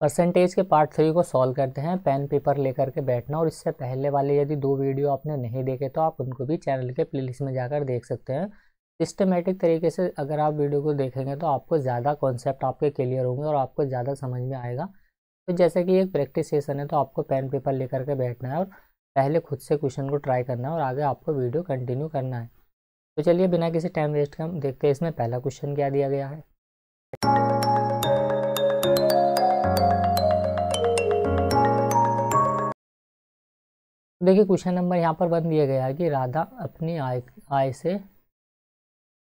Percentage के part 3 को solve करते हैं। पेन पेपर लेकर के बैठना, और इससे पहले वाले यदि 2 वीडियो आपने नहीं देखे तो आप उनको भी चैनल के प्लेलिस्ट में जाकर देख सकते हैं। सिस्टमेटिक तरीके से अगर आप वीडियो को देखेंगे तो आपको ज़्यादा कॉन्सेप्ट आपके क्लियर होंगे और आपको ज़्यादा समझ में आएगा। तो जैसे कि एक प्रैक्टिस सेशन है, तो आपको पेन पेपर लेकर के बैठना है और पहले खुद से क्वेश्चन को ट्राई करना है और आगे आपको वीडियो कंटिन्यू करना है। तो चलिए बिना किसी टाइम वेस्ट के हम देखते हैं इसमें पहला क्वेश्चन क्या दिया गया है। देखिए क्वेश्चन नंबर यहाँ पर 1 दिया गया है कि राधा अपनी आय से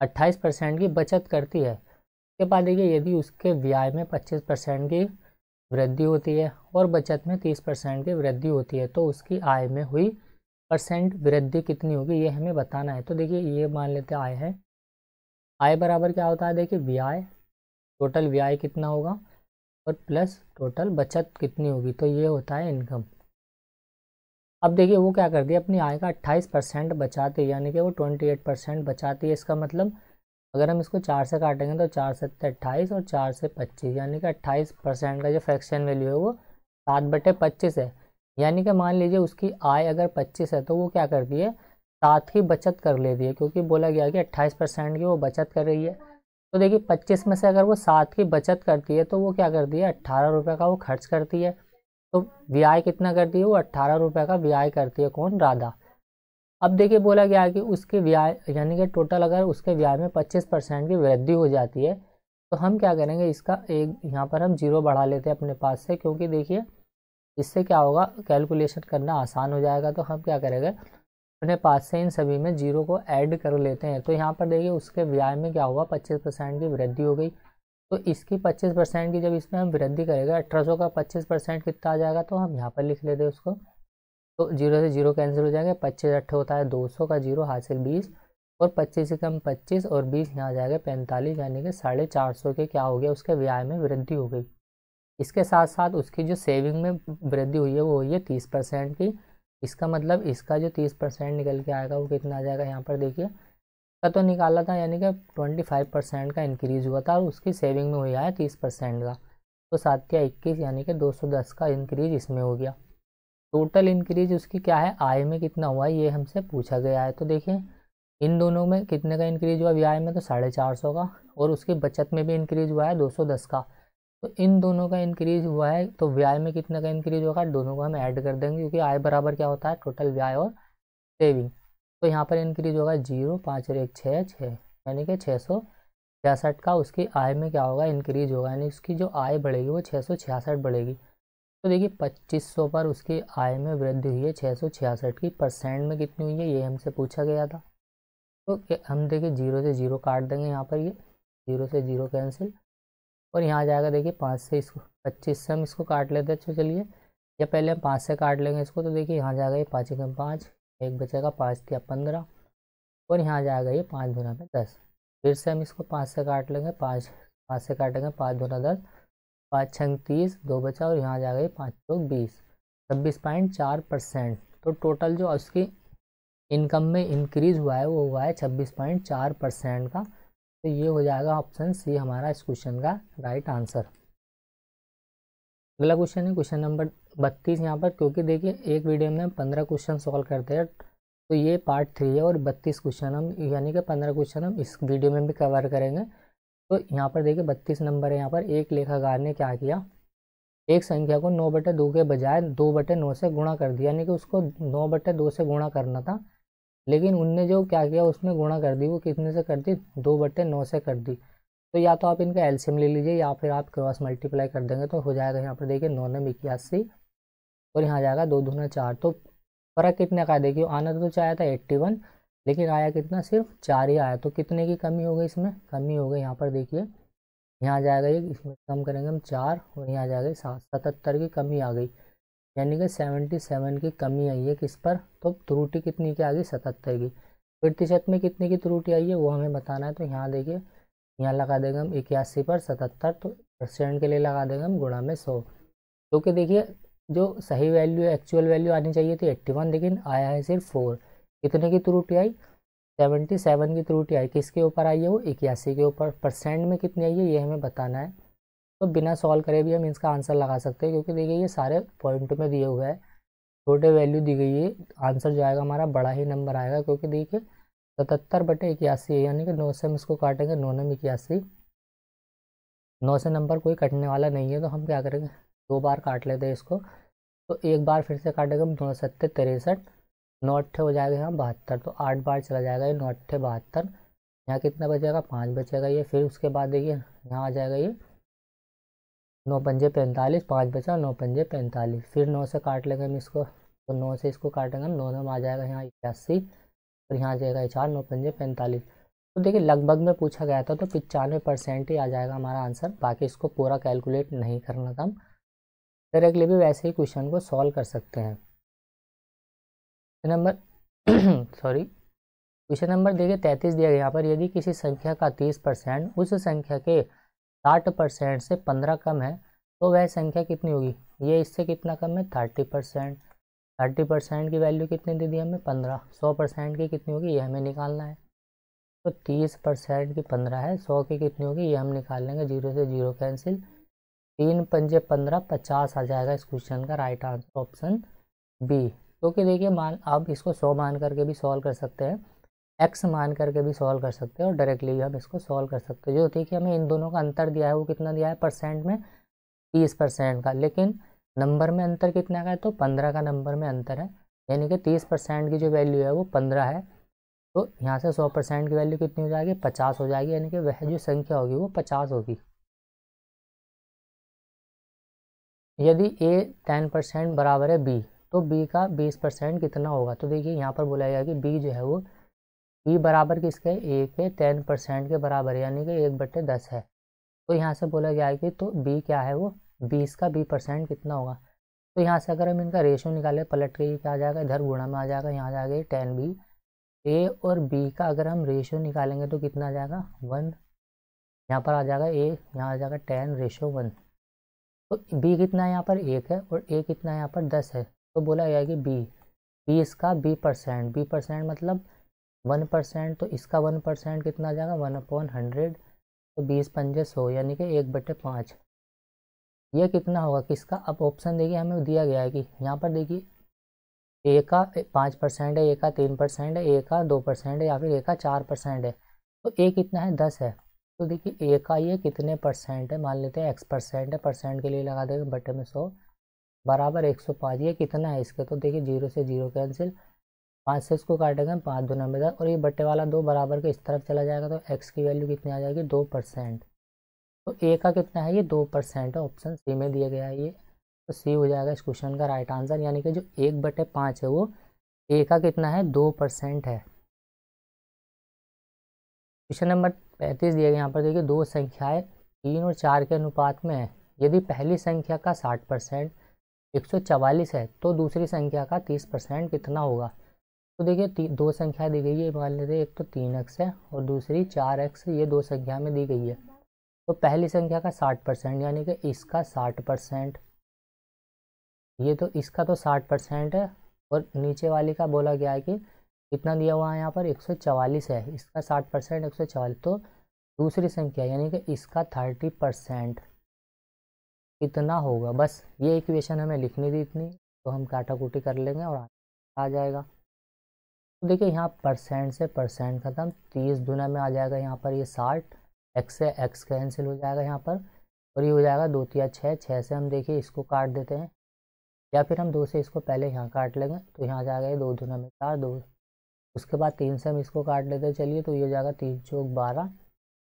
28% की बचत करती है। इसके बाद देखिए यदि उसके व्यय में 25% की वृद्धि होती है और बचत में 30% की वृद्धि होती है, तो उसकी आय में हुई परसेंट वृद्धि कितनी होगी, ये हमें बताना है। तो देखिए ये मान लेते हैं आय है। आय बराबर क्या होता है, देखिए व्यय, टोटल व्यय कितना होगा और प्लस टोटल बचत कितनी होगी, तो ये होता है इनकम। अब देखिए वो क्या करती है, अपनी आय का 28% बचाती है, यानी कि वो 28% बचाती है। इसका मतलब अगर हम इसको 4 से काटेंगे तो 4 7 28 और 4 से 25, यानी कि 28% का जो फ्रैक्शन वैल्यू है वो 7/25 है। यानी कि मान लीजिए उसकी आय अगर 25 है तो वो क्या करती है, 7 की बचत कर लेती है, क्योंकि बोला गया कि 28% की वो बचत कर रही है। तो देखिए 25 में से अगर वो 7 की बचत करती है तो वो क्या करती है, 18 रुपये का वो खर्च करती है। तो ब्याज कितना करती है, वो 18 रुपये का ब्याज करती है। कौन, राधा। अब देखिए बोला गया कि उसके ब्याज यानी कि टोटल अगर उसके ब्याज में 25% की वृद्धि हो जाती है, तो हम क्या करेंगे, इसका एक यहाँ पर हम 0 बढ़ा लेते हैं अपने पास से, क्योंकि देखिए इससे क्या होगा, कैलकुलेशन करना आसान हो जाएगा। तो हम क्या करेंगे, अपने पास से इन सभी में 0 को ऐड कर लेते हैं। तो यहाँ पर देखिए उसके ब्याज में क्या होगा, 25% की वृद्धि हो गई। तो इसकी 25% की जब इसमें हम वृद्धि करेंगे, 1800 का 25% कितना आ जाएगा, तो हम यहाँ पर लिख लेते हैं उसको। तो 0 से 0 कैंसिल हो जाएगा, 25 8 होता है 200 का 0 हासिल 20, और 25 से कम 25 और 20 यहाँ आ जाएगा 45, यानी कि 450 के क्या हो गया, उसके ब्याज में वृद्धि हो गई। इसके साथ साथ उसकी जो सेविंग में वृद्धि हुई है वो हुई है 30% की। इसका मतलब इसका जो 30% निकल के आएगा वो कितना आ जाएगा, यहाँ पर देखिए का तो निकाला था, यानी कि 25% का इंक्रीज हुआ था और उसकी सेविंग में हुआ है 30% का। तो 7 या 21, यानी कि 210 का इंक्रीज इसमें हो गया। टोटल इंक्रीज उसकी क्या है, आय में कितना हुआ है, ये हमसे पूछा गया है। तो देखिए इन दोनों में कितने का इंक्रीज हुआ, ब्याज में तो 450 का, और उसकी बचत में भी इंक्रीज हुआ है 210 का। तो इन दोनों का इंक्रीज हुआ है, तो ब्याज में कितने का इंक्रीज होगा, दोनों को हम ऐड कर देंगे, क्योंकि आय बराबर क्या होता है, टोटल ब्याज और सेविंग। तो यहाँ पर इंक्रीज होगा 0 5 और 1 6 6, यानी कि 666 का उसकी आय में क्या होगा, इंक्रीज होगा, यानी उसकी जो आय बढ़ेगी वो 666 बढ़ेगी। तो देखिए 2500 पर उसकी आय में वृद्धि हुई है 666 की, परसेंट में कितनी हुई है ये हमसे पूछा गया था। तो हम देखिए 0 से 0 काट देंगे, यहाँ पर ये 0 से 0 कैंसिल, और यहाँ आ जाएगा देखिए 5 से इसको 25 से हम इसको काट लेते हैं। तो चलिए या पहले हम 5 से काट लेंगे इसको, तो देखिए यहाँ जाएगा ये 5 एकम 5, एक बचेगा 5 या 15, और यहाँ जाएगा ये 5 दूना में 10। फिर से हम इसको 5 से काट लेंगे, 5 से काटेंगे 5 दूना 10, 5 छंग 30, 2 बचा, और यहाँ जाएगा ये 5 चौक 20, 26.4%। तो टोटल जो उसकी इनकम में इंक्रीज हुआ है वो हुआ है 26.4% का। तो ये हो जाएगा ऑप्शन सी हमारा इस क्वेश्चन का राइट आंसर। अगला क्वेश्चन है क्वेश्चन नंबर 32 यहाँ पर, क्योंकि देखिए एक वीडियो में हम 15 क्वेश्चन सॉल्व करते हैं, तो ये पार्ट 3 है और 32 क्वेश्चन हम यानी कि 15 क्वेश्चन हम इस वीडियो में भी कवर करेंगे। तो यहाँ पर देखिए 32 नंबर है। यहाँ पर एक लेखाकार ने क्या किया, एक संख्या को 9/2 के बजाय 2/9 से गुणा कर दिया, यानी कि उसको 9/2 से गुणा करना था, लेकिन उनने जो क्या किया उसमें गुणा कर दी, वो कितने से कर दी, 2/9 से कर दी। तो या तो आप इनका एलसीएम ले लीजिए या फिर आप क्रॉस मल्टीप्लाई कर देंगे तो हो जाएगा। यहाँ पर देखिए 9 9 81, और यहाँ जाएगा 2 दूना 4। तो फर्क कितने का है, देखिए आना तो चाहे था 81, लेकिन आया कितना, सिर्फ 4 ही आया। तो कितने की कमी हो गई, इसमें कमी हो गई। यहाँ पर देखिए यहाँ जाएगा ये, इसमें कम करेंगे हम 4, और यहाँ जाएगा 77 की कमी आ गई, यानी कि 77 की कमी आई है किस पर, तो त्रुटि कितनी की आ गई, 77 की। प्रतिशत में कितने की त्रुटि आई है वो हमें बताना है। तो यहाँ देखिए यहाँ लगा देंगे हम 81 पर 77, तो परसेंट के लिए लगा देंगे हम गुणा में 100, क्योंकि देखिए जो सही वैल्यू एक्चुअल वैल्यू आनी चाहिए थी 81, लेकिन आया है सिर्फ 4। कितने की त्रुटि आई, 77 की त्रुटि आई। किसके ऊपर आई है, वो 81 के ऊपर। परसेंट में कितनी आई है ये हमें बताना है। तो बिना सॉल्व करे भी हम इसका आंसर लगा सकते हैं, क्योंकि देखिए ये सारे पॉइंट में दिए हुए हैं, छोटे वैल्यू दी गई है, आंसर जो आएगा हमारा बड़ा ही नंबर आएगा। क्योंकि देखिए 77/81 है, यानी कि 9 से हम इसको काटेंगे, 9 9 81, 9 से नंबर कोई कटने वाला नहीं है, तो हम क्या करेंगे, 2 बार काट लेते हैं इसको। तो एक बार फिर से काटेंगे हम, 9 7 63, 9 8 हो जाएगा यहाँ 72, तो 8 बार चला जाएगा ये, 9 8 72, यहाँ कितना बचेगा, 5 बचेगा ये। फिर उसके बाद देखिए यहाँ आ जाएगा ये 9 पंजे 45, 5 बचा, 9 पंजे 45, फिर 9 से काट लेंगे हम इसको, तो 9 से इसको काटेंगे हम, 9 9 आ जाएगा यहाँ 81, और यहाँ आ जाएगा 4, 9 पंजे 45। तो देखिए लगभग में पूछा गया था, तो 95% ही आ जाएगा हमारा आंसर, बाकी इसको पूरा कैलकुलेट नहीं करना था। हम डायरेक्टली भी वैसे ही क्वेश्चन को सॉल्व कर सकते हैं। नंबर सॉरी, क्वेश्चन नंबर देखिए 33 दिया गया यहाँ पर, यदि किसी संख्या का 30% उस संख्या के 60% से 15 कम है, तो वह संख्या कितनी होगी। ये इससे कितना कम है, 30%। 30% की वैल्यू कितनी दे दी हमें, 15। 100% की कितनी होगी, ये हमें निकालना है। तो 30% की 15 है, 100 की कितनी होगी, ये हम निकाल लेंगे, 0 से 0 कैंसिल, 3 पंजे 15, 50 आ जाएगा इस क्वेश्चन का राइट आंसर ऑप्शन बी। क्योंकि देखिए मान आप इसको 100 मान करके भी सॉल्व कर सकते हैं, एक्स मान करके भी सॉल्व कर सकते हैं, और डायरेक्टली भी हम इसको सॉल्व कर सकते हैं। जो देखिए हमें इन दोनों का अंतर दिया है वो कितना दिया है परसेंट में, 30% का, लेकिन नंबर में अंतर कितना का है, तो 15 का नंबर में अंतर है, यानी कि 30% की जो वैल्यू है वो 15 है। तो यहाँ से 100% की वैल्यू कितनी हो जाएगी, 50 हो जाएगी, यानी कि वह जो संख्या होगी वो 50 होगी। यदि a 10% बराबर है b, तो b का 20% कितना होगा। तो देखिए यहाँ पर बोला गया कि b जो है वो b बराबर किसके, a के 10% के बराबर, यानी कि 1/10 है। तो यहाँ से बोला गया है कि तो b क्या है, वो 20 का b% कितना होगा। तो यहाँ से अगर हम इनका रेशियो निकालें, पलट के ये क्या आ जाएगा, इधर गुणा में आ जाएगा, यहाँ आ जाएगा 10b। a और b का अगर हम रेशियो निकालेंगे तो कितना आ जाएगा, 1। यहाँ पर आ जाएगा a, यहाँ आ जाएगा 10:1। तो b कितना है यहाँ पर 1 है, और a कितना है यहाँ पर 10 है। तो बोला गया है कि b 20 का b% मतलब 1%, तो इसका 1% कितना आ जाएगा, 1/100। तो 20 पंजे 100, यानी कि 1/5। ये कितना होगा किसका। अब ऑप्शन देखिए हमें दिया गया है कि यहाँ पर देखिए ए का 5% है, ए का 3% है, ए का 2% है, या फिर ए का 4% है। तो ए कितना है, 10 है। तो देखिए ए का ये कितने परसेंट है, मान लेते हैं x% है, परसेंट के लिए लगा देंगे बटे में 100 बराबर 105। ये कितना है इसके, तो देखिए 0 से 0 कैंसिल, 5 से इसको काटेंगे, 5 2 9 10, और ये बटे वाला 2 बराबर के इस तरफ चला जाएगा, तो x की वैल्यू कितनी आ जाएगी, 2%। तो ए का कितना है, ये 2% है, ऑप्शन सी में दिया गया है ये। तो सी हो जाएगा इस क्वेश्चन का राइट आंसर, यानी कि जो 1/5 है वो ए का कितना है, 2% है। क्वेश्चन नंबर 35 दिया गया यहाँ पर देखिए, दो संख्याएं 3 और 4 के अनुपात में है। यदि पहली संख्या का 60% 144 है, तो दूसरी संख्या का 30% कितना होगा। तो देखिए दो संख्या दी गई है, मान लेते हैं एक तो 3x है और दूसरी 4x, ये दो संख्या में दी गई है। तो पहली संख्या का 60%, यानी कि इसका 60%, ये तो इसका तो 60% है, और नीचे वाली का बोला गया है कि कितना दिया हुआ है यहाँ पर 144 है, इसका 60% 144। तो दूसरी संख्या यानी कि इसका 30% कितना होगा। बस ये इक्वेशन हमें लिखनी थी इतनी, तो हम काटाकूटी कर लेंगे और आ जाएगा। तो देखिए यहाँ परसेंट से परसेंट खत्म, 30 दुना में आ जाएगा यहाँ पर ये 60, एक्स से एक्स कैंसिल हो जाएगा यहाँ पर, और ये हो जाएगा 2 3 6, 6 से हम देखिए इसको काट देते हैं, या फिर हम 2 से इसको पहले यहाँ काट लेंगे, तो यहाँ आ जाएगा ये 2 दुना में 4, 2। उसके बाद 3 से हम इसको काट लेते हैं, चलिए, तो ये हो जाएगा 3 चौक 12,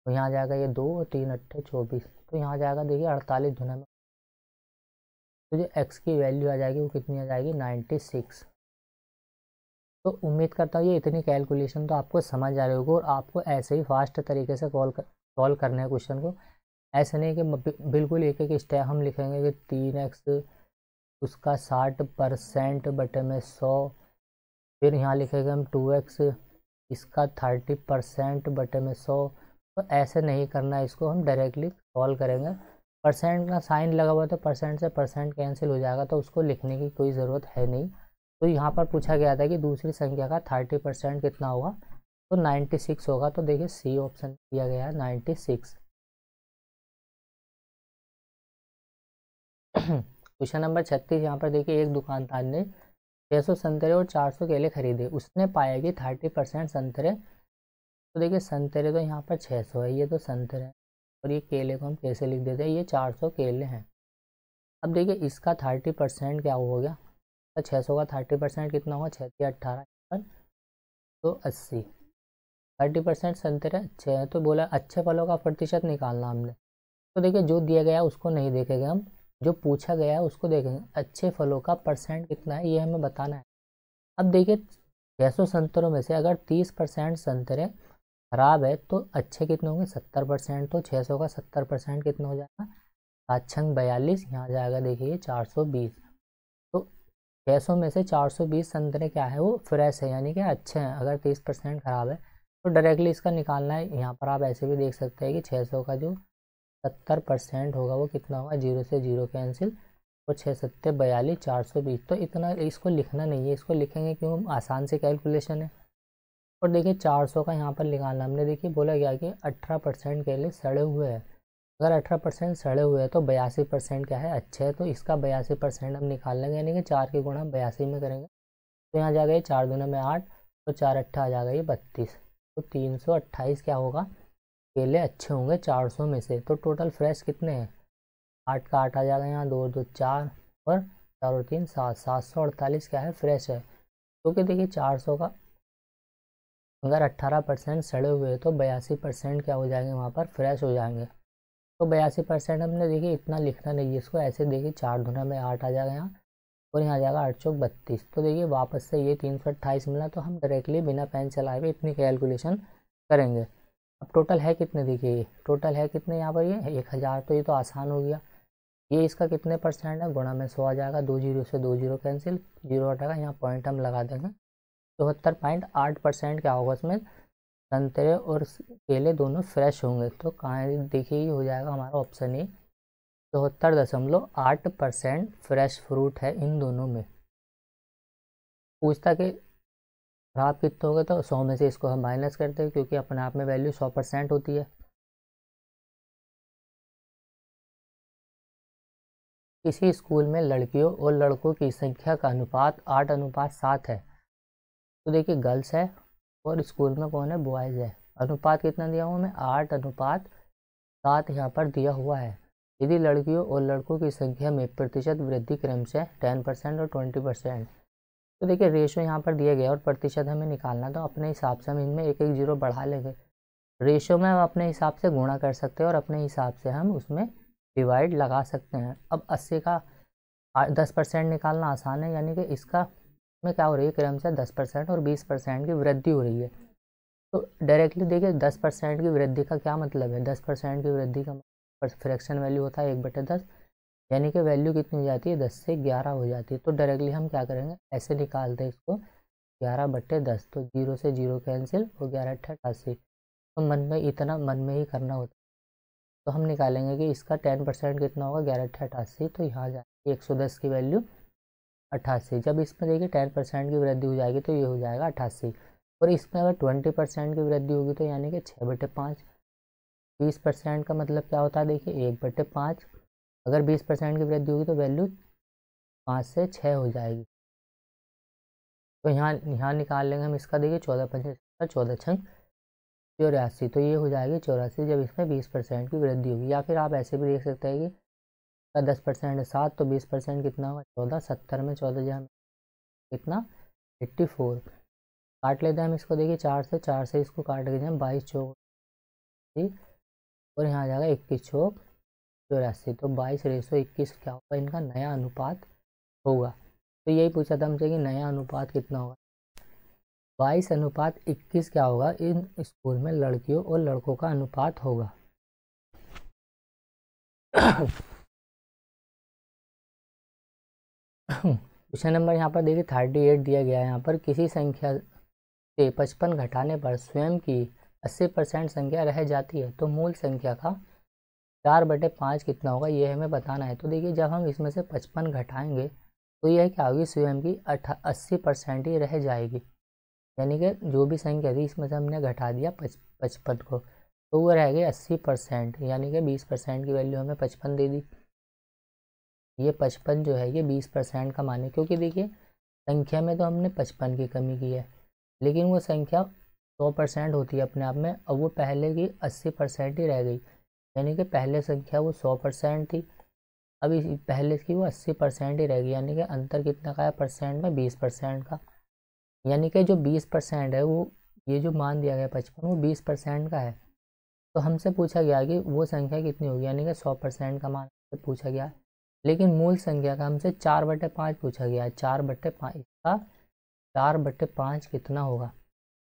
तो यहाँ आ जाएगा ये 2 और 3 अट्ठे 24, तो यहाँ आ जाएगा देखिए 48 दुना में। तो जो x की वैल्यू आ जाएगी वो कितनी आ जाएगी, 96। तो उम्मीद करता हूँ ये इतनी कैलकुलेशन तो आपको समझ आ रही होगी, और आपको ऐसे ही फास्ट तरीके से सॉल्व करने हैं क्वेश्चन को। ऐसे नहीं कि बिल्कुल एक एक स्टेप हम लिखेंगे कि 3x उसका 60% बटे में 100, फिर यहाँ लिखेंगे हम 2x इसका 30% बटे में 100। तो ऐसे नहीं करना है, इसको हम डायरेक्टली सॉल्व करेंगे। परसेंट का साइन लगा हुआ तो परसेंट से परसेंट कैंसिल हो जाएगा, तो उसको लिखने की कोई ज़रूरत है नहीं। तो यहाँ पर पूछा गया था कि दूसरी संख्या का 30% कितना होगा, तो 96 होगा। तो देखिए सी ऑप्शन दिया गया है 96। क्वेश्चन नंबर 36 यहाँ पर देखिए, एक दुकानदार ने 600 संतरे और 400 केले खरीदे। उसने पाया कि 30% संतरे, तो देखिए संतरे तो यहाँ पर 600 है, ये तो संतरे है, और ये केले को हम कैसे लिख देते हैं, ये 400 केले हैं। अब देखिए इसका 30% क्या हो गया, तो 600 का 30% कितना होगा, 6 या 18 पर, तो 80। 30% संतरे अच्छे हैं, तो बोला अच्छे फलों का प्रतिशत निकालना हमने। तो देखिए जो दिया गया है उसको नहीं देखेंगे हम, जो पूछा गया है उसको देखेंगे। अच्छे फलों का परसेंट कितना है ये हमें बताना है। अब देखिए 600 संतरों में से अगर 30% संतरे खराब है तो अच्छे कितने होंगे, 70%। तो 600 का 70% कितना हो जाएगा, 7 छंग 42, यहाँ जाएगा देखिए 420। तो 600 में से 420 संतरे क्या है, वो फ्रेश है, यानी कि अच्छे हैं। अगर 30% खराब है तो डायरेक्टली इसका निकालना है। यहाँ पर आप ऐसे भी देख सकते हैं कि 600 का जो 70% होगा वो कितना होगा, 0 से 0 कैंसिल, और 6 सत्ते 42, 420। तो इतना इसको लिखना नहीं है, इसको लिखेंगे क्यों, आसान से कैलकुलेशन है। और देखिए 400 का यहाँ पर निकालना हमने, देखिए बोला गया कि 18% केले सड़े हुए हैं। अगर 18% सड़े हुए हैं तो 82% क्या है, अच्छे है। तो इसका 82% हम निकाल लेंगे, यानी कि 4 के गुणा 82 में करेंगे तो यहाँ जाएगा ये 4 दूना में 8, तो 4 अट्ठा आ जाएगा ये 32। तो 328 क्या होगा, केले अच्छे होंगे 400 में से। तो टोटल फ्रेश कितने हैं, 8 का 8 आ जाएगा यहाँ, 2 2 4, और 4 और 3 7, 748 क्या है, फ्रेश है। क्योंकि देखिए 400 का अगर 18% सड़े हुए हैं तो 82% क्या हो जाएंगे, वहाँ पर फ्रेश हो जाएंगे। तो 82% हमने देखिए इतना लिखना नहीं है इसको, ऐसे देखिए 4 दूना में 8 आ जाएगा यहाँ, और यहाँ आ जाएगा 8 चौक 32। तो देखिए वापस से ये 328 मिला, तो हम डायरेक्टली बिना पेन चलाए हुए इतनी कैलकुलेशन करेंगे। अब टोटल है कितने, देखिए टोटल है कितने यहाँ पर, ये 1000। तो ये तो आसान हो गया। ये इसका कितने परसेंट है, गुणा में 100 आ जाएगा, 2 जीरो से 2 जीरो कैंसिल, जीरो हटेगा, यहाँ पॉइंट हम लगा देंगे। 74.8% क्या होगा इसमें, संतरे और केले दोनों फ्रेश होंगे। तो कहाँ है, देखिए ये हो जाएगा हमारा ऑप्शन ए, 74.8% फ्रेश फ्रूट है इन दोनों में। पूछता कि खराब कितने होंगे, तो 100 में से इसको हम माइनस करते हैं, क्योंकि अपने आप में वैल्यू 100% होती है। किसी स्कूल में लड़कियों और लड़कों की संख्या का अनुपात 8:7 है। तो देखिए गर्ल्स है और स्कूल में कौन है, बॉयज़ है। अनुपात कितना दिया हुआ हमें, 8:7 यहाँ पर दिया हुआ है। यदि लड़कियों और लड़कों की संख्या में प्रतिशत वृद्धि क्रमशः 10% और 20%। तो देखिए रेशो यहाँ पर दिया गया और प्रतिशत हमें निकालना, तो अपने हिसाब से हम इनमें एक एक जीरो बढ़ा लेंगे। रेशो में हम अपने हिसाब से गुणा कर सकते हैं और अपने हिसाब से हम उसमें डिवाइड लगा सकते हैं। अब 80 का 10% निकालना आसान है, यानी कि इसका में क्या हो रही है, क्रमशः 10% और 20% की वृद्धि हो रही है। तो डायरेक्टली देखिए 10% की वृद्धि का क्या मतलब है, 10% की वृद्धि का फ्रैक्शन वैल्यू होता है 1/10, यानी कि वैल्यू कितनी हो जाती है, 10 से 11 हो जाती है। तो डायरेक्टली हम क्या करेंगे, ऐसे निकालते हैं इसको, 11/10, तो 0 से 0 कैंसिल, और 11×8 = 88। तो मन में इतना मन में ही करना होता है। तो हम निकालेंगे कि इसका 10% कितना होगा, 11×8 = 88। तो यहाँ जाएगी 110 की वैल्यू 88। जब इसमें देखिए 10% की वृद्धि हो जाएगी तो ये हो जाएगा 88। और इसमें अगर 20% की वृद्धि होगी तो यानी कि 6/5। 20% का मतलब क्या होता है, देखिए 1/5। अगर 20% की वृद्धि होगी तो वैल्यू 5 से 6 हो जाएगी। तो यहाँ यहाँ निकाल लेंगे हम इसका, देखिए 14×5 = 14×6 = 84। तो ये हो जाएगी 84 जब इसमें 20% की वृद्धि होगी। या फिर आप ऐसे भी देख सकते हैं कि 10% है 7, तो 20% कितना होगा, 14। 70 में 14 जहाँ कितना, 84। काट लेते हैं हम इसको, देखिए 4 से इसको काट के जाए, 22 चौक, और यहाँ आ जाएगा 21 चौक 84। तो 22:21 क्या होगा, इनका नया अनुपात होगा। तो यही पूछा था हमसे कि नया अनुपात कितना होगा, 22:21 क्या होगा, इन स्कूल में लड़कियों और लड़कों का अनुपात होगा। क्वेश्चन नंबर यहाँ पर देखिए 38 दिया गया है। यहाँ पर किसी संख्या से 55 घटाने पर स्वयं की 80% संख्या रह जाती है, तो मूल संख्या का 4/5 कितना होगा, ये हमें बताना है। तो देखिए जब हम इसमें से 55 घटाएंगे तो यह क्या होगी, स्वयं की 80% ही रह जाएगी। यानी कि जो भी संख्या थी इसमें से हमने घटा दिया 55 को, तो वो रह गई 80%, यानी कि 20% की वैल्यू हमें 55 दे दी। ये 55 जो है ये 20% का मान है, क्योंकि देखिए संख्या में तो हमने 55 की कमी की है, लेकिन वो संख्या 100% होती है अपने आप में, अब वो पहले की 80% ही रह गई, यानी कि पहले संख्या वो 100% थी, अब पहले की वो 80% ही रह गई, यानी कि अंतर कितना का है परसेंट में, 20% का। यानी कि जो 20% है वो, ये जो मान दिया गया 55 वो 20% का है। तो हमसे पूछा गया कि वो संख्या कितनी होगी, यानी कि 100% का मान से पूछा गया, लेकिन मूल संख्या का हमसे 4/5 पूछा गया है। 4/5 इसका 4/5 कितना होगा।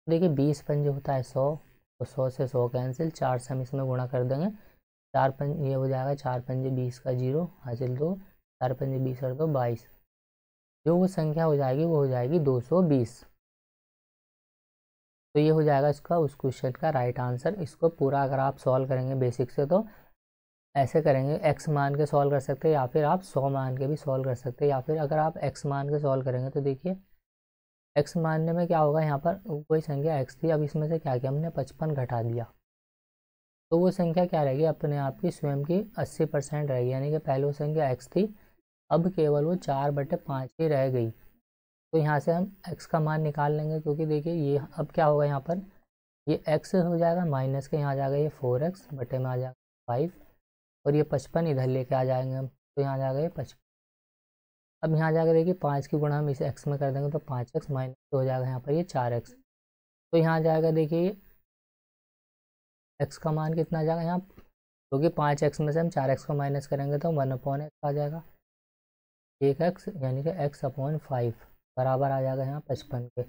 देखिए 20 होता है 100, तो 100 से 100 कैंसिल, 4 से हम इसमें गुणा कर देंगे, 4 ये हो जाएगा 4×5 का 0 हासिल 2, 4×5 और 2 22, जो वो संख्या हो जाएगी वो हो जाएगी 220। तो ये हो जाएगा इसका उस क्वेश्चन का राइट आंसर। इसको पूरा अगर आप सॉल्व करेंगे बेसिक से तो ऐसे करेंगे, x मान के सॉल्व कर सकते हैं, या फिर आप 100 मान के भी सॉल्व कर सकते हैं, या फिर अगर आप x मान के सॉल्व करेंगे तो देखिए x मानने में क्या होगा, यहाँ पर कोई संख्या x थी, अब इसमें से क्या किया हमने 55 घटा दिया, तो वो संख्या क्या रहेगी अपने आप की स्वयं की 80% रहेगी, यानी कि पहले वो संख्या x थी, अब केवल वो 4/5 ही रह गई। तो यहाँ से हम x का मान निकाल लेंगे, क्योंकि देखिए ये अब क्या होगा, यहाँ पर ये x हो जाएगा माइनस के, यहाँ आ जाएगा ये 4x बटे में आ जाएगा 5, और ये 55 इधर लेके आ जाएंगे हम, तो यहाँ आ जाएगा ये 55। अब यहाँ जाकर देखिए 5 की गुणा हम इसे x में कर देंगे तो 5x माइनस हो जाएगा यहाँ पर ये 4x, तो यहाँ जाएगा देखिए x का मान कितना आ जाएगा यहाँ, क्योंकि 5x में से हम 4x को माइनस करेंगे तो 1/x आ जाएगा, 1x यानी कि x/5 बराबर आ जाएगा यहाँ 55 के।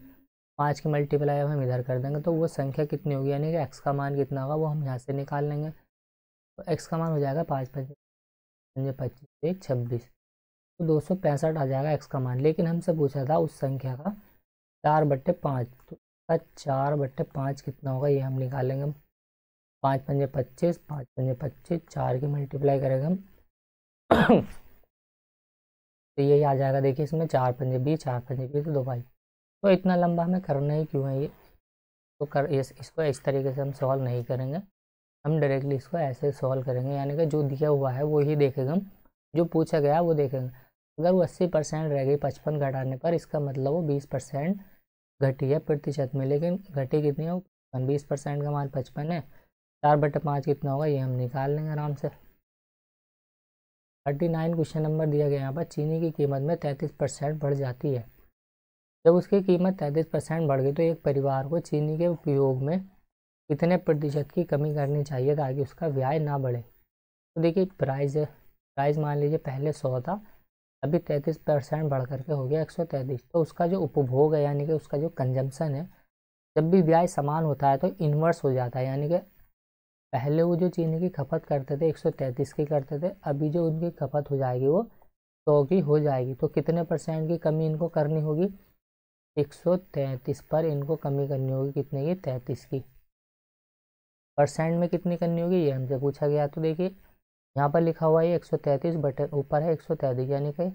5 की मल्टीप्लाई अब हम इधर कर देंगे तो वो संख्या कितनी होगी, यानी कि x का मान कितना होगा वो हम यहाँ से निकाल लेंगे, तो x का मान हो जाएगा 5×5 = 26, तो 265 आ जाएगा x का मान। लेकिन हमसे पूछा था उस संख्या का 4/5, तो उसका 4/5 कितना होगा ये हम निकालेंगे। 5×5 = 25, 5×25 4 की मल्टीप्लाई करेंगे हम तो यही आ जाएगा, देखिए इसमें 4×5 4×5 तो 2 भाई, तो इतना लंबा हमें करना ही क्यों है ये, तो इसको इस तरीके से हम सॉल्व नहीं करेंगे, हम डायरेक्टली इसको ऐसे सॉल्व करेंगे, यानी कि जो दिया हुआ है वो ही देखेंगे हम, जो पूछा गया वो देखेंगे। अगर वो 80% रह गई 55 घटाने पर, इसका मतलब वो 20% घटी है प्रतिशत में, लेकिन घटी कितनी है, 20% का मान 55 है, 4/5 कितना होगा ये हम निकाल लेंगे आराम से। 39 क्वेश्चन नंबर दिया गया, यहाँ पर चीनी की कीमत में 33% बढ़ जाती है। जब उसकी कीमत 33% बढ़ गई तो एक परिवार को चीनी के उपयोग में कितने प्रतिशत की कमी करनी चाहिए ताकि उसका व्यय ना बढ़े। तो देखिए प्राइस मान लीजिए पहले 100 था, अभी 33% बढ़ करके हो गया 133, तो उसका जो उपभोग है यानी कि उसका जो कंजम्पशन है, जब भी व्यय समान होता है तो इन्वर्स हो जाता है, यानी कि पहले वो जो चीनी की खपत करते थे 133 की करते थे, अभी जो उनकी खपत हो जाएगी वो 100 की हो जाएगी, तो कितने परसेंट की कमी इनको करनी होगी, 133 पर इनको कमी करनी होगी, कितने की 33 की, परसेंट में कितनी करनी होगी ये हमसे पूछा गया। तो देखिए यहाँ पर लिखा हुआ है 133 बटे ऊपर है 133, यानी कि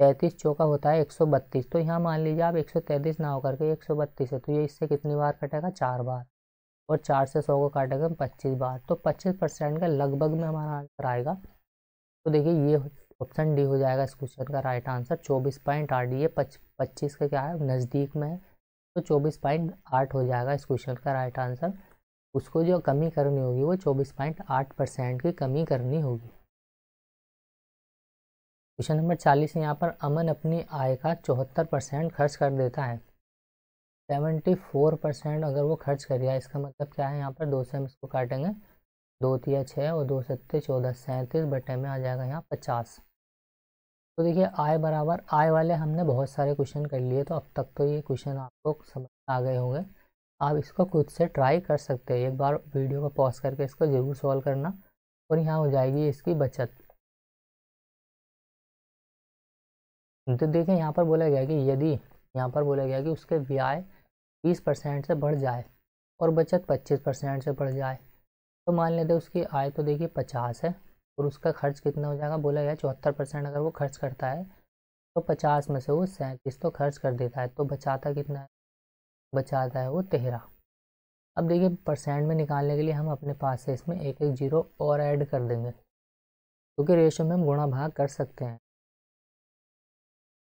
33 चौका होता है 132, तो यहाँ मान लीजिए आप 133 ना होकर के 132 है, तो ये इससे कितनी बार कटेगा 4 बार, और 4 से 100 को काटेगा हम 25 बार, तो 25% का लगभग में हमारा आंसर आएगा। तो देखिए ये ऑप्शन डी हो जाएगा इस क्वेश्चन का राइट आंसर। 24.8, ये 25 का क्या है नज़दीक में है, तो 24.8 हो जाएगा इस क्वेश्चन का राइट आंसर। उसको जो कमी करनी होगी वो 24.8% की कमी करनी होगी। क्वेश्चन नंबर 40 यहाँ पर अमन अपनी आय का 74% खर्च कर देता है। 74% अगर वो खर्च कर दिया, इसका मतलब क्या है, यहाँ पर 2 से हम इसको काटेंगे, 2 तिया 6 और 2 सत्ते 14, 37 बटे में आ जाएगा यहाँ 50। तो देखिए आय बराबर आय वाले हमने बहुत सारे क्वेश्चन कर लिए, तो अब तक तो ये क्वेश्चन आपको समझ आ गए होंगे। आप इसको खुद से ट्राई कर सकते हैं, एक बार वीडियो को पॉज करके इसको ज़रूर सॉल्व करना, और यहाँ हो जाएगी इसकी बचत। तो देखिए यहाँ पर बोला गया कि यदि यहाँ पर बोला गया कि उसके व्यय 20% से बढ़ जाए और बचत 25% से बढ़ जाए, तो मान लेते हैं उसकी आय तो देखिए 50 है और उसका खर्च कितना हो जाएगा, बोला गया 74% अगर वो खर्च करता है तो 50 में से वो 37 तो खर्च कर देता है, तो बचाता कितना है, बचाता है वो 13। अब देखिए परसेंट में निकालने के लिए हम अपने पास से इसमें एक एक जीरो और ऐड कर देंगे, क्योंकि रेशो में हम गुणा भाग कर सकते हैं,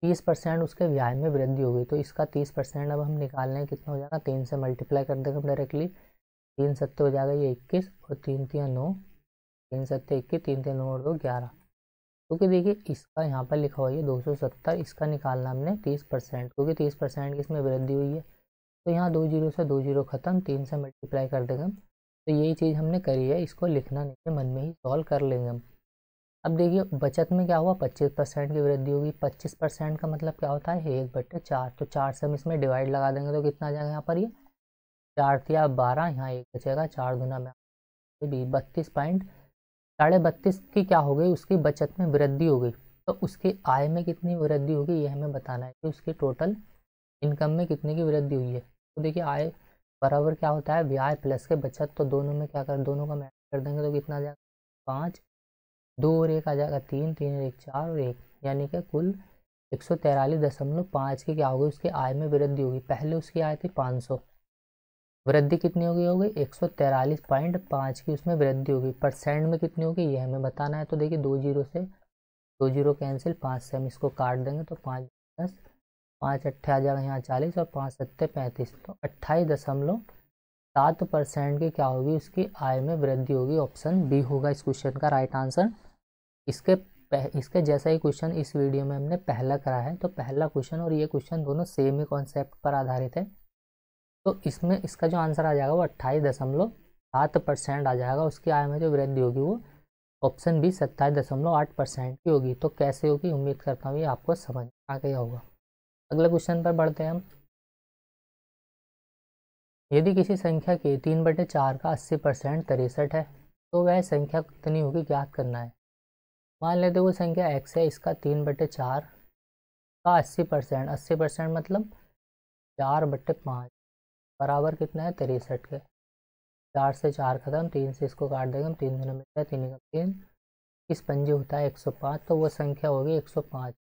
30% उसके ब्याज में वृद्धि हो गई, तो इसका 30% अब हम निकाल लें, कितना हो जाएगा, 3 से मल्टीप्लाई कर देंगे हम डायरेक्टली। 3 सत्ते हो जाएगा ये 21 और 3 तिया 9, 3 सत्ते 21, 3 तिया 9 और 2 11। क्योंकि देखिए इसका यहाँ पर लिखा हुआ है 270, इसका निकालना हमने 30%, क्योंकि 30% की इसमें वृद्धि हुई है। तो यहाँ 2 जीरो से 2 जीरो खत्म, 3 से मल्टीप्लाई कर देंगे हम। तो यही चीज़ हमने करी है, इसको लिखना नहीं है, मन में ही सॉल्व कर लेंगे हम। अब देखिए बचत में क्या हुआ, 25% की वृद्धि होगी। 25% का मतलब क्या होता है, 1/4। तो 4 से हम इसमें डिवाइड लगा देंगे तो कितना आ जाएगा यहाँ पर, ये 4 तिया 12, यहाँ 1 बचेगा, 4 दूना में 32 पॉइंट 32.5 की क्या हो गई, उसकी बचत में वृद्धि हो गई। तो उसकी आय में कितनी वृद्धि होगी, ये हमें बताना है कि उसकी टोटल इनकम में कितने की वृद्धि हुई है। तो देखिए आय बराबर क्या होता है, ब्याज प्लस के बचत। तो दोनों में क्या कर, दोनों का मैच कर देंगे तो कितना आ जाएगा, 5, 2 और 1 आ जाएगा 3, 3 और 1 4 और 1, यानी कि कुल 143.5 की क्या होगी, उसकी आय में वृद्धि होगी। पहले उसकी आय थी 500, वृद्धि कितनी होगी 143.5 की उसमें वृद्धि होगी। परसेंट में कितनी होगी ये हमें बताना है। तो देखिए 2 जीरो से 2 जीरो कैंसिल, 5 से हम इसको काट देंगे तो 5 10, 5 अट्ठे आ जाएगा यहाँ 40 और 5 सत्ते 35, तो 28.7% की क्या होगी, उसकी आय में वृद्धि होगी। ऑप्शन बी होगा इस क्वेश्चन का राइट आंसर। इसके जैसा ही क्वेश्चन इस वीडियो में हमने पहला करा है, तो पहला क्वेश्चन और ये क्वेश्चन दोनों सेम ही कॉन्सेप्ट पर आधारित है। तो इसमें इसका जो आंसर आ जाएगा वो 28.7% आ जाएगा, उसकी आय में जो वृद्धि होगी वो ऑप्शन बी 27.8% की होगी। तो कैसे होगी, उम्मीद करता हूँ ये आपको समझ आ गया होगा। अगले क्वेश्चन पर बढ़ते हैं हम। यदि किसी संख्या के 3/4 का 80% 63 है, तो वह संख्या कितनी होगी ज्ञात करना है। मान लेते वो संख्या x है, इसका 3/4 का 80%, 80% मतलब 4/5 बराबर कितना है 63 के। 4 से 4 खत्म, 3 से इसको काट देंगे हम, 3 दूना मिलता है 3 का 3, इस पंजे होता है 105, तो वो संख्या होगी 105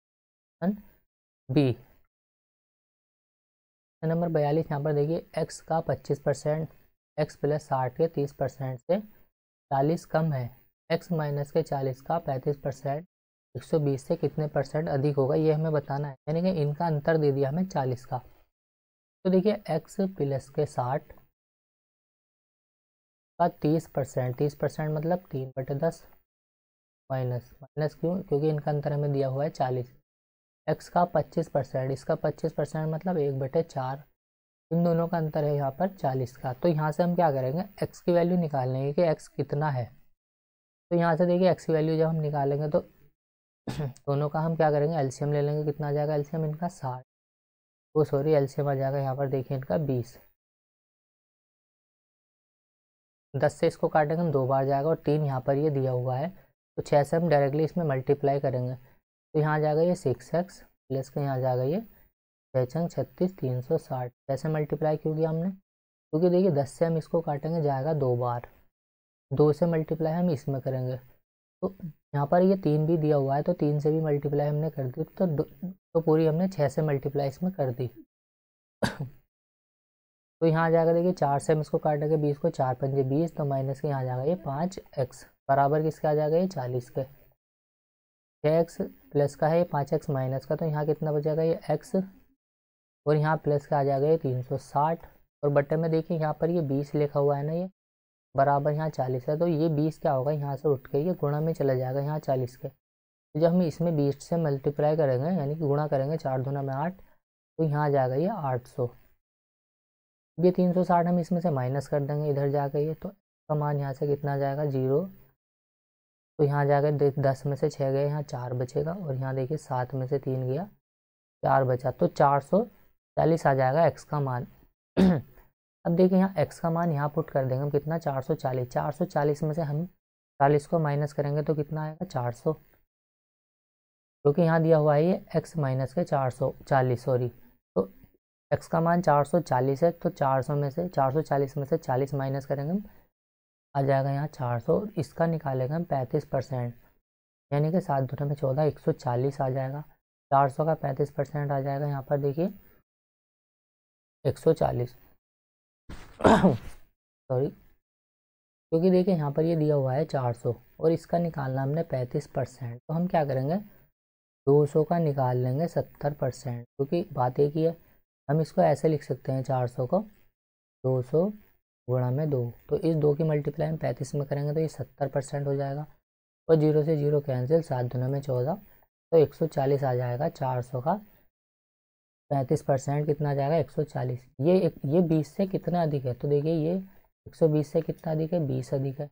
बी। नंबर 42 यहाँ पर देखिए x का 25%, x प्लस 60 के 30% से 40 कम है, x माइनस के 40 का 35% 120 से कितने परसेंट अधिक होगा, ये हमें बताना है। यानी कि इनका अंतर दे दिया हमें 40 का। तो देखिए x प्लस के 60 का 30%, 30% मतलब 3/10 माइनस, माइनस क्यों, क्योंकि इनका अंतर हमें दिया हुआ है 40। x का 25%, इसका 25% मतलब 1/4, इन दोनों का अंतर है यहाँ पर 40 का। तो यहाँ से हम क्या करेंगे, x की वैल्यू निकाल लेंगे कि x कितना है। तो यहाँ से देखिए x की वैल्यू जब हम निकालेंगे तो दोनों का हम क्या करेंगे, एलसीएम ले लेंगे। कितना आ जाएगा एलसीएम इनका 60, वो सॉरी एलसीएम आ जाएगा यहाँ पर देखिए इनका 20। 10 से इसको काटेंगे हम 2 बार जाएगा और 3 यहाँ पर ये दिया हुआ है, तो 6 से हम डायरेक्टली इसमें मल्टीप्लाई करेंगे। तो यहाँ आ जाएगा ये 6x प्लस का यहाँ आ जाएगा ये 6 36 360। कैसे मल्टीप्लाई क्यों किया हमने, क्योंकि देखिए 10 से हम इसको काटेंगे जाएगा 2 बार, 2 से मल्टीप्लाई हम इसमें करेंगे। तो यहाँ पर ये 3 भी दिया हुआ है, तो 3 से भी मल्टीप्लाई हमने कर दी, तो पूरी हमने 6 से मल्टीप्लाई इसमें कर दी। तो यहाँ आ जाएगा देखिए 4 से हम इसको काटेंगे 20 को, 4 पंजे 20, तो माइनस के यहाँ आ जाएगा ये 5x बराबर किसके आ जाएगा ये 40 के। 6x प्लस का है, ये 5x माइनस का, तो यहाँ कितना बचेगा ये x, और यहाँ प्लस का आ जाएगा ये 360, और बट्टे में देखिए यहाँ पर ये 20 लिखा हुआ है ना, ये बराबर यहाँ 40 है, तो ये 20 क्या होगा, यहाँ से उठ के ये गुणा में चला जाएगा यहाँ 40 के। तो जब हम इसमें 20 से मल्टीप्लाई करेंगे यानी कि गुणा करेंगे, 4 दूना में 8, तो यहाँ आ जाएगा ये 800। ये 360 हम इसमें से माइनस कर देंगे इधर जाकर, ये तो का मान यहाँ से कितना आ जाएगा 0। तो यहाँ जाकर 10 में से 6 गए, यहाँ 4 बचेगा, और यहाँ देखिए 7 में से 3 गया, 4 बचा, तो 440 आ जाएगा x का मान। अब देखिए यहाँ x का मान यहाँ पुट कर देंगे हम, कितना 440। 440 में से हम 40 को माइनस करेंगे तो कितना आएगा 400, क्योंकि यहाँ दिया हुआ है ये x माइनस के 440 सॉरी। तो x का मान 440 है, तो 440 में से 40 माइनस करेंगे हम, आ जाएगा यहाँ 400, इसका निकालेंगे हम 35%, यानी कि 7 दूना में 14, 140 आ जाएगा। 400 का 35% आ जाएगा यहाँ पर देखिए 140 सॉरी, क्योंकि देखिए यहाँ पर ये दिया हुआ है 400 और इसका निकालना हमने 35%। तो हम क्या करेंगे, 200 का निकाल लेंगे 70%, क्योंकि बात एक ही है। हम इसको ऐसे लिख सकते हैं 400 को 200 गुणा में 2, तो इस 2 की मल्टीप्लाई हम 35 में करेंगे तो ये 70% हो जाएगा। और 0 से 0 कैंसिल, 7 दूना में 14, तो 140 आ जाएगा। 400 का 35% कितना आ जाएगा 140। ये 20 से कितना अधिक है, तो देखिए ये 120 से कितना अधिक है, 20 अधिक है।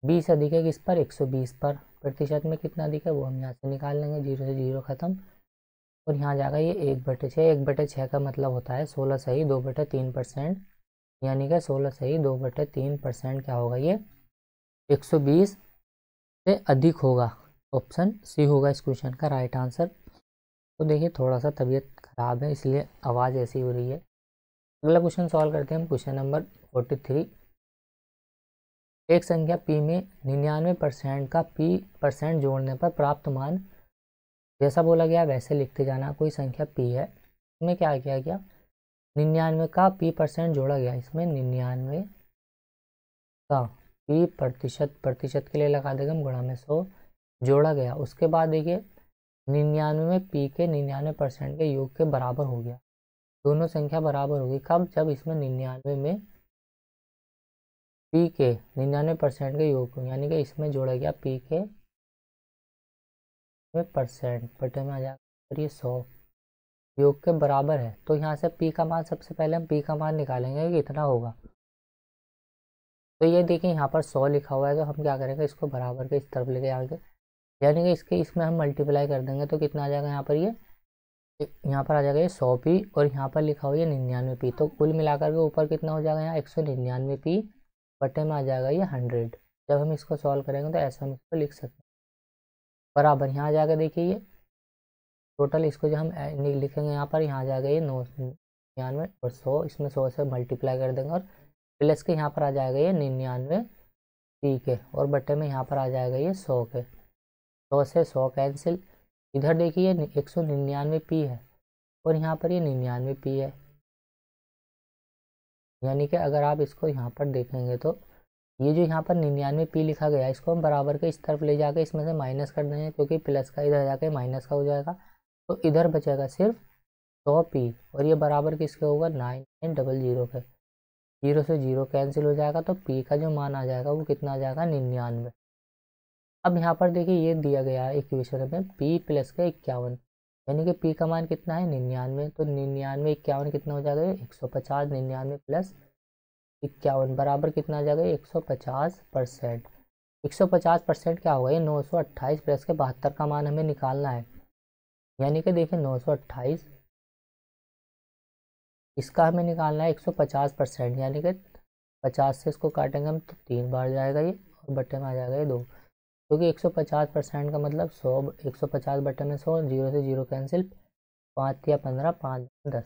20 अधिक है किस पर, 120 पर। प्रतिशत में कितना अधिक है वो हम यहाँ से निकाल लेंगे, 0 से 0 खत्म। और यहाँ जाएगा ये 1/6, 1/6 का मतलब होता है 16 सही 2/3%, यानी कि 16 सही 2/3% क्या होगा, ये 120 से अधिक होगा। ऑप्शन सी होगा इस क्वेश्चन का राइट आंसर। तो देखिए थोड़ा सा तबीयत खराब है इसलिए आवाज़ ऐसी हो रही है। अगला क्वेश्चन सॉल्व करते हैं हम, क्वेश्चन नंबर 43। एक संख्या p में 99% का p% जोड़ने पर प्राप्त मान, जैसा बोला गया वैसे लिखते जाना। कोई संख्या p है, इसमें क्या किया गया, 99 का p% जोड़ा गया। इसमें 99 का p% के लिए लगा देगा हम गुणा में 100 जोड़ा गया। उसके बाद देखिए 99 में p के 99% के योग के बराबर हो गया। दोनों संख्या बराबर होगी कब, जब इसमें 99 में p के 99% के योग को, यानी कि इसमें जोड़ा गया p के परसेंट बटे में आ जाएगा, और ये 100 योग के बराबर है। तो यहाँ से p का मान, सबसे पहले हम p का मान निकालेंगे कि कितना होगा। तो ये देखिए यहाँ पर 100 लिखा हुआ है, तो हम क्या करेंगे, इसको बराबर के इस तरफ लेके आएंगे, यानी कि इसमें हम मल्टीप्लाई कर देंगे तो कितना आ जाएगा यहाँ पर, यहाँ पर आ जाएगा ये 100p, और यहाँ पर लिखा हुआ है 99p। तो कुल मिलाकर के ऊपर कितना हो जाएगा, यहाँ 199p बटे में आ जाएगा ये 100। जब हम इसको सॉल्व करेंगे तो ऐसा हम इसको लिख सकते हैं बराबर। यहाँ आ जाएगा देखिए ये टोटल, इसको जब हम लिखेंगे यहाँ पर, यहाँ आ जाएगा ये 99 और 100, इसमें 100 से मल्टीप्लाई कर देंगे और प्लस के यहाँ पर आ जाएगा ये 99p के, और बटे में यहाँ पर आ जाएगा ये 100 के। 100 से 100 कैंसिल, इधर देखिए 199p है और यहाँ पर ये 99p है, यानी कि अगर आप इसको यहाँ पर देखेंगे तो ये जो यहाँ पर 99p लिखा गया है, इसको हम बराबर के इस तरफ ले जाके इसमें से माइनस कर देंगे, क्योंकि प्लस का इधर जाके माइनस का हो जाएगा, तो इधर बचेगा सिर्फ 100p, और ये बराबर किसके होगा 9900 के। 0 से 0 कैंसिल हो जाएगा, तो p का जो मान आ जाएगा वो कितना आ जाएगा 99। अब यहाँ पर देखिए ये दिया गया है इक्वेशन में p प्लस का 51, यानी कि p का मान कितना है 99, तो 99 51 कितना हो जाएगा 150, 99 प्लस 51 बराबर कितना आ जाएगा 150%। 150% क्या होगा, ये 928 प्लस के 72 का मान हमें निकालना है, यानी कि देखिए 928 इसका हमें निकालना है 150%, यानी कि 50 से इसको काटेंगे हम तो 3 बार जाएगा ये, और बटे में आ जाएगा ये 2, क्योंकि 150% का मतलब 100, 150 बटे में 100, 0 से 0 कैंसिल, 5 या 15, 5 10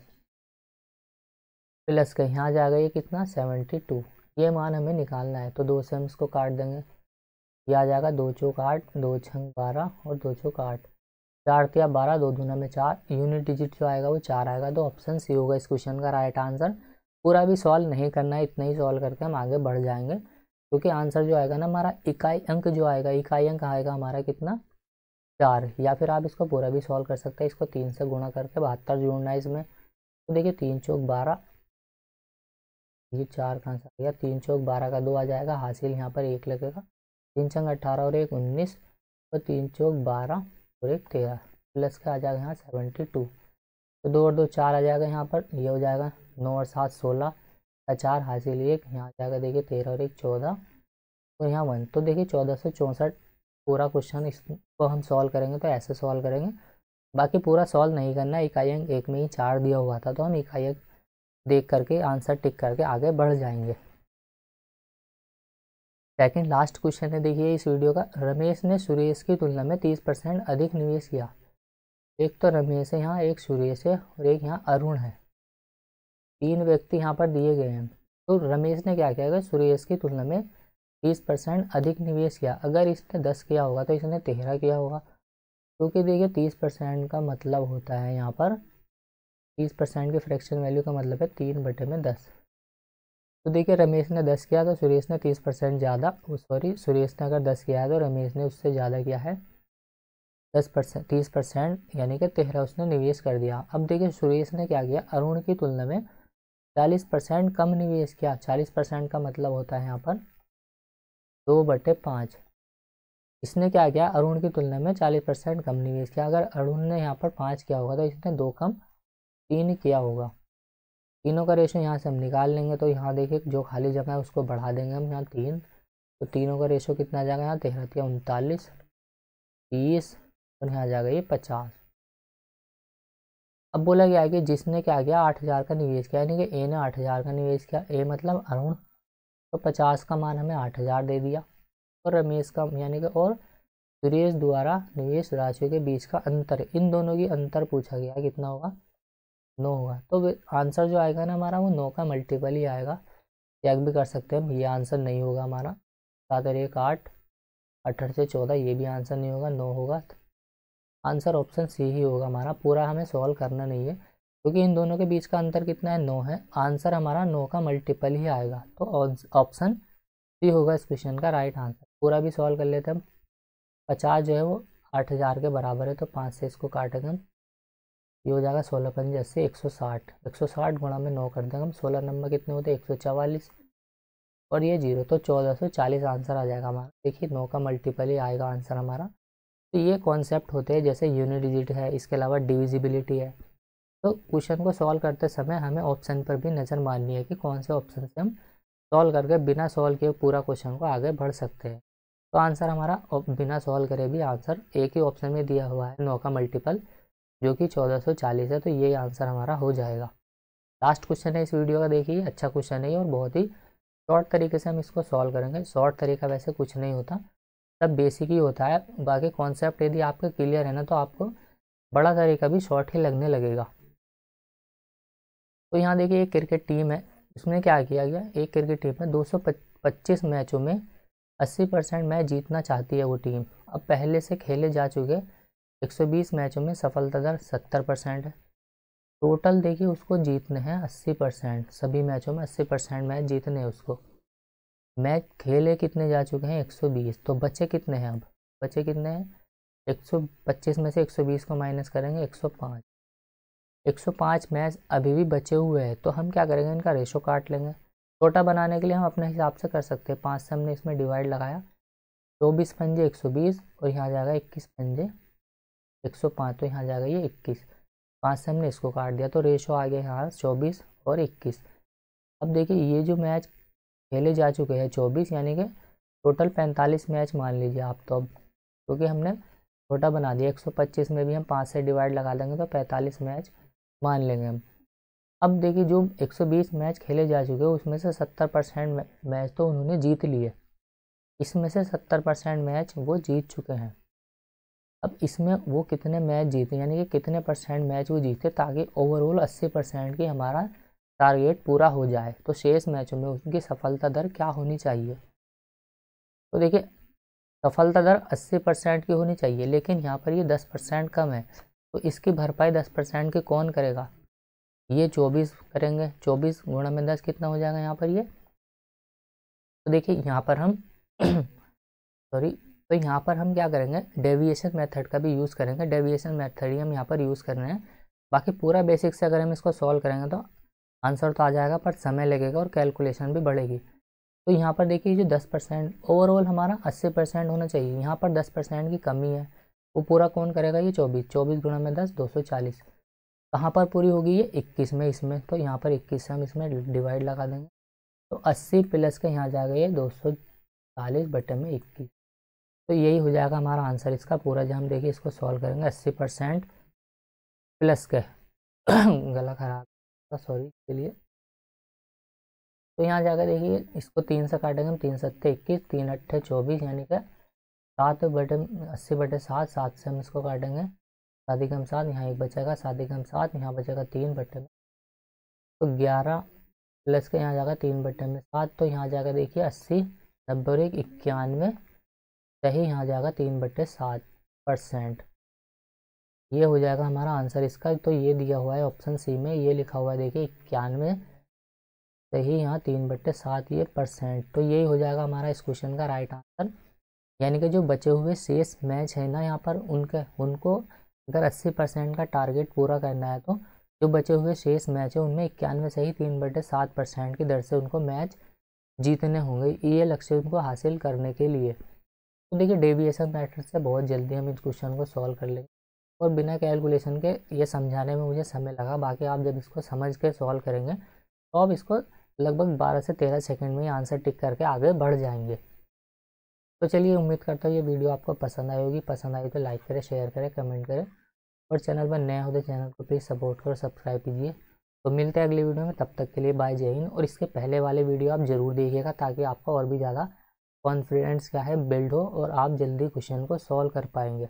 प्लस का यहाँ आ जाएगा ये कितना 72, ये मान हमें निकालना है। तो 2 से हम इसको काट देंगे, ये आ जाएगा 2 चौक 8, 2 छंग 12 और 2 चौक 8, 4 या 12, 2 दूना में 4, यूनिट डिजिट जो आएगा वो 4 आएगा। तो ऑप्शन सी होगा इस क्वेश्चन का राइट आंसर। पूरा भी सॉल्व नहीं करना है, इतना ही सॉल्व करके हम आगे बढ़ जाएंगे, क्योंकि आंसर जो आएगा ना हमारा इकाई अंक जो आएगा, इकाई अंक आएगा हमारा कितना 4, या फिर आप इसको पूरा भी सॉल्व कर सकते हैं, इसको 3 से गुणा करके 72 जोड़ना है इसमें। तो देखिए 3 चौक 12, ये 4 कहाँ से आ गया, 3 चौक 12 का 2 आ जाएगा हासिल, यहाँ पर 1 लगेगा, 3 छंग 18 और 1 19, और 3 चौक 12 और 1 13 प्लस का आ जाएगा यहाँ 72, तो 2 और 2 4 आ जाएगा, यहाँ पर ये हो जाएगा 9 और 7 16 का 4 हासिल 1, यहाँ आ जाएगा देखिए 13 और 1 14, और यहाँ 1। तो देखिए 1464 पूरा क्वेश्चन इसको हम सॉल्व करेंगे तो ऐसे सॉल्व करेंगे, बाकी पूरा सॉल्व नहीं करना। इकाई अंक 1 में ही 4 दिया हुआ था, तो हम इकाई अंक देख करके आंसर टिक करके आगे बढ़ जाएंगे। सेकंड लास्ट क्वेश्चन है देखिए इस वीडियो का, रमेश ने सुरेश की तुलना में 30% अधिक निवेश किया। एक तो रमेश है यहाँ, एक सुरेश है और एक यहाँ अरुण है, 3 व्यक्ति यहाँ पर दिए गए हैं। तो रमेश ने क्या किया, सुरेश की तुलना में 30% अधिक निवेश किया। अगर इसने 10 किया होगा तो इसने 13 किया होगा, क्योंकि देखिए 30% का मतलब होता है यहाँ पर 30% की फ्रैक्शन वैल्यू का मतलब है 3/10। तो देखिए रमेश ने 10 किया तो सुरेश ने 30% ज़्यादा, सॉरी सुरेश ने अगर 10 किया है तो रमेश ने उससे ज़्यादा किया है 10%, 30% यानी कि 13 उसने निवेश कर दिया। अब देखिए सुरेश ने क्या किया, अरुण की तुलना में 40% कम निवेश किया। 40% का मतलब होता है यहाँ पर 2/5। इसने क्या किया, अरुण की तुलना में 40% कम निवेश किया। अगर अरुण ने यहाँ पर 5 किया होगा तो इसने 2 कम 3 किया होगा। तीनों का रेशो यहाँ से हम निकाल लेंगे, तो यहाँ देखिए जो खाली जगह है उसको बढ़ा देंगे हम यहाँ 3, तो तीनों का रेशो कितना आ जाएगा, यहाँ 13 39 30 और यहाँ आ जाएगा ये 50। अब बोला गया है कि जिसने क्या किया 8000 का निवेश किया, यानी कि ए ने 8000 का निवेश किया, ए मतलब अरुण, तो 50 का मान हमें 8000 दे दिया। और रमेश का यानी कि और सुरेश द्वारा निवेश राशि के बीच का अंतर, इन दोनों की अंतर पूछा गया है, कितना होगा 9 होगा। तो आंसर जो आएगा ना हमारा वो 9 का मल्टीपल ही आएगा। चेक भी कर सकते हैं, ये आंसर नहीं होगा हमारा। 7 और 1 8, 18 से 14 ये भी आंसर नहीं होगा, 9 होगा। आंसर ऑप्शन सी ही होगा हमारा। पूरा हमें सॉल्व करना नहीं है क्योंकि इन दोनों के बीच का अंतर कितना है, 9 है। आंसर हमारा 9 का मल्टीपल ही आएगा, तो ऑप्शन सी होगा इस क्वेश्चन का राइट आंसर। पूरा भी सॉल्व कर लेते हैं हम। 50 जो है वो 8000 के बराबर है, तो 5 से इसको काटेंगे हम, ये हो जाएगा 16 पंजे 80, 160। 160 गुणा में 9 कर देंगे हम, 16 नंबर कितने होते हैं 144 और ये 0, तो 1440 आंसर आ जाएगा हमारा। देखिए 9 का मल्टीपल ही आएगा आंसर हमारा। तो ये कॉन्सेप्ट होते हैं, जैसे यूनिट डिजिट है, इसके अलावा डिविजिबिलिटी है। तो क्वेश्चन को सॉल्व करते समय हमें ऑप्शन पर भी नज़र मारनी है कि कौन से ऑप्शन से हम सॉल्व करके बिना सॉल्व किए पूरा क्वेश्चन को आगे बढ़ सकते हैं। तो आंसर हमारा बिना सॉल्व करे भी आंसर एक ही ऑप्शन में दिया हुआ है, 9 का मल्टीपल जो कि 1440 है, तो ये आंसर हमारा हो जाएगा। लास्ट क्वेश्चन है इस वीडियो का, देखिए अच्छा क्वेश्चन है और बहुत ही शॉर्ट तरीके से हम इसको सॉल्व करेंगे। शॉर्ट तरीका वैसे कुछ नहीं होता, सब बेसिक ही होता है। बाकी कॉन्सेप्ट यदि आपका क्लियर है ना तो आपको बड़ा तरीका भी शॉर्ट ही लगने लगेगा। तो यहाँ देखिए एक क्रिकेट टीम है, उसमें क्या किया गया, एक क्रिकेट टीम है 225 मैचों में 80% मैच जीतना चाहती है वो टीम। अब पहले से खेले जा चुके 120 मैचों में सफलता दर 70% है। टोटल देखिए उसको जीतने हैं 80%, सभी मैचों में 80% मैच जीतने हैं उसको। मैच खेले कितने जा चुके हैं 120, तो बचे कितने हैं, अब बचे कितने हैं 125 में से 120 को माइनस करेंगे 105। 105 मैच अभी भी बचे हुए हैं, तो हम क्या करेंगे इनका रेशो काट लेंगे। छोटा बनाने के लिए हम अपने हिसाब से कर सकते हैं। 5 से हमने इसमें डिवाइड लगाया, 24 पंजे 120 और यहाँ जाएगा 21 पंजे 105, तो यहाँ जाएगा ये 21। 5 से हमने इसको काट दिया, तो रेशो आ गया यहाँ 24 और 21। अब देखिए ये जो मैच खेले जा चुके हैं 24, यानी कि टोटल 45 मैच मान लीजिए आप। तो अब क्योंकि हमने छोटा बना दिया, 125 में भी हम 5 से डिवाइड लगा देंगे तो 45 मैच मान लेंगे हम। अब देखिए जो 120 मैच खेले जा चुके हैं उसमें से 70% मैच तो उन्होंने जीत लिए, इसमें से 70% मैच वो जीत चुके हैं। अब इसमें वो कितने मैच जीते, यानी कि कितने परसेंट मैच वो जीते ताकि ओवरऑल 80% की हमारा टारगेट पूरा हो जाए, तो शेष मैचों में उनकी सफलता दर क्या होनी चाहिए। तो देखिए सफलता दर 80% की होनी चाहिए, लेकिन यहाँ पर ये 10% कम है, तो इसकी भरपाई 10% की कौन करेगा, ये 24 करेंगे। 24 गुणा में 10 कितना हो जाएगा यहाँ पर ये, तो देखिए यहाँ पर हम सॉरी, तो यहाँ पर हम क्या करेंगे डेविएशन मेथड का भी यूज़ करेंगे। डेविएशन मेथड ही हम यहाँ पर यूज़ कर रहे हैं। बाकी पूरा बेसिक से अगर हम इसको सॉल्व करेंगे तो आंसर तो आ जाएगा, पर समय लगेगा और कैलकुलेशन भी बढ़ेगी। तो यहाँ पर देखिए जो 10% ओवरऑल हमारा 80% होना चाहिए, यहाँ पर 10% की कमी है, वो पूरा कौन करेगा, ये 24 गुणा में 10 240। कहाँ पर पूरी होगी ये 21 में, इसमें, तो यहाँ पर 21 से हम इसमें डिवाइड लगा देंगे, तो 80 प्लस का यहाँ जाएगा ये 240 बटे में 21। तो यही हो जाएगा हमारा आंसर इसका पूरा। जब हम देखिए इसको सॉल्व करेंगे 80% प्लस के गला खराब, सॉरी इसके लिए। तो यहाँ जाकर देखिए इसको 3 से काटेंगे हम, 3 सत्ते 21, 3 अट्ठे 24, यानी कि 7 बटे 80 बटे 7, 7 से हम इसको काटेंगे 7 एकम 7, यहाँ एक बचेगा 7 एकम 7, यहाँ बचेगा 3 बटे में, तो 11 प्लस के यहाँ जाएगा 3 बटे में 7, तो यहाँ जाएगा देखिए 80 90 और 1 91, सही यहाँ जाएगा 3/7%। ये हो जाएगा हमारा आंसर इसका। तो ये दिया हुआ है ऑप्शन सी में, ये लिखा हुआ है देखिए 91, सही यहाँ 3/7 ये %। तो यही हो जाएगा हमारा इस क्वेश्चन का राइट आंसर। यानी कि जो बचे हुए शेष मैच है ना यहाँ पर उनको अगर 80% का टारगेट पूरा करना है तो जो बचे हुए शेष मैच है उनमें 91 से ही 3/7% की दर से उनको मैच जीतने होंगे, ये लक्ष्य उनको हासिल करने के लिए। तो देखिए डेविएशन मैथड से बहुत जल्दी हम इस क्वेश्चन को सॉल्व कर लेंगे और बिना कैलकुलेशन के ये समझाने में मुझे समय लगा, बाकी आप जब इसको समझ के सॉल्व करेंगे तो आप इसको लगभग 12 से 13 सेकंड में ही आंसर टिक करके आगे बढ़ जाएंगे। तो चलिए, उम्मीद करता हूँ ये वीडियो आपको पसंद आई होगी। पसंद आई तो लाइक करें, शेयर करें, कमेंट करें और चैनल पर नए हो तो चैनल को प्लीज़ सपोर्ट करो, सब्सक्राइब कीजिए। तो मिलते हैं अगली वीडियो में, तब तक के लिए बाय, जय हिंद। और इसके पहले वाले वीडियो आप ज़रूर देखिएगा ताकि आपका और भी ज़्यादा कॉन्फिडेंस क्या है बिल्ड हो और आप जल्दी क्वेश्चन को सॉल्व कर पाएंगे।